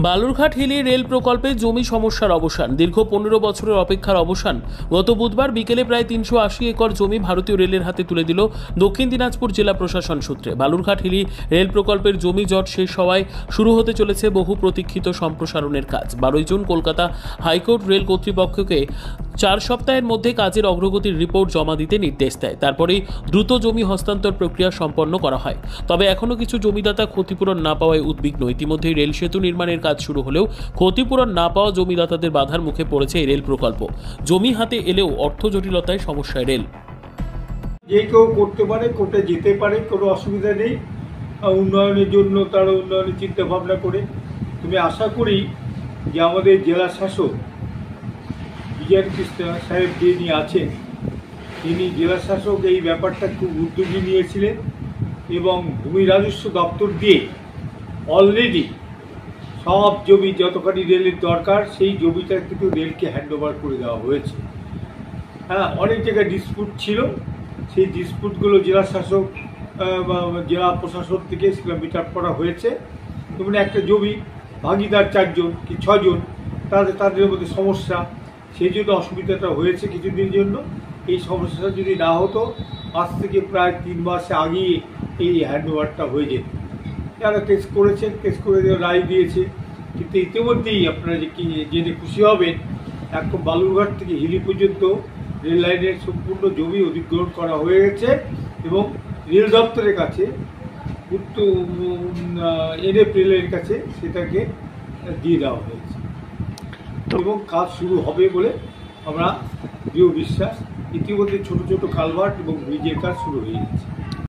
Balurghat Hili rail প্রকল্পে জমি সমস্যার অবসান। দীর্ঘ 15 বছরের অপেক্ষার অবসান। গত বুধবার বিকেলে প্রায় 380 একর জমি ভারতীয় রেলের হাতে তুলে দিল দক্ষিণ দিনাজপুর জেলা প্রশাসন সূত্রে। বালুরঘাট হিলি রেল প্রকল্পের জমি জট শেষ হওয়ায় শুরু হতে চলেছে বহু প্রতীক্ষিত সম্প্রসারণের কাজ। 12 জুন কলকাতা হাইকোর্ট রেল কর্তৃপক্ষকে 4 সপ্তাহের মধ্যে কাজের অগ্রগতির রিপোর্ট জমা দিতে নির্দেশ দেয়। তারপরেই দ্রুত জমি হস্তান্তর প্রক্রিয়া সম্পন্ন করা হয়। তবে এখনও কিছু জমিদাতা ক্ষতিপূরণ না পাওয়ায় উদ্বিগ্ন। ইতিমধ্যেই রেল সেতু নির্মাণের কাজ শুরু হলেও ক্ষতিপূরণ না পাওয়া জমিদাতাদের বাধার মুখে পড়েছে এই রেল প্রকল্প। জমি হাতে এলেও অর্থ জটিলতায় সমস্যায় রেল। যে কেউ করতে পারে, কোর্টে যেতে পারে, কোনো অসুবিধা নেই। উন্নয়নের জন্য তারা উন্নয়নের চিন্তা ভাবনা করে। তবে আশা করি যে আমাদের জেলা শাসক বিজয় কৃষ্ণ সাহেব যিনি আছেন, তিনি জেলা শাসক এই ব্যাপারটা খুব উদ্যোগী নিয়েছিলেন এবং ভূমি রাজস্ব দপ্তর দিয়ে অলরেডি সব জমি যতখানি রেলের দরকার সেই জমিটা কিন্তু রেলকে হ্যান্ডওভার করে দেওয়া হয়েছে। অনেক জায়গায় ডিসপুট ছিল, সেই ডিসপুটগুলো জেলা শাসক বা জেলা প্রশাসন থেকে সেগুলো মিট আপ করা হয়েছে। যেমন একটা জমি ভাগিদার 4 জন কি 6 জন, তাদের মধ্যে সমস্যা, সেই জন্য অসুবিধাটা হয়েছে কিছুদিনের জন্য। এই সমস্যাটা যদি না হতো আজ থেকে প্রায় 3 মাস আগেই এই হ্যান্ডওভারটা হয়ে যেত। যারা কেস করেছেন, কেস করে রায় দিয়েছে। কিন্তু ইতিমধ্যেই আপনারা জেনে খুশি হবেন, এখন বালুরঘাট থেকে হিলি পর্যন্ত রেল লাইনের সম্পূর্ণ জমি অধিগ্রহণ করা হয়ে গেছে এবং রেল দপ্তরের কাছে NF রেলের কাছে সেটাকে দিয়ে দেওয়া হয়েছে এবং কাজ শুরু হবে বলে আমরা দৃঢ় বিশ্বাস। ইতিমধ্যে ছোট ছোট কালভার্ট এবং ব্রিজের কাজ শুরু হয়ে গেছে।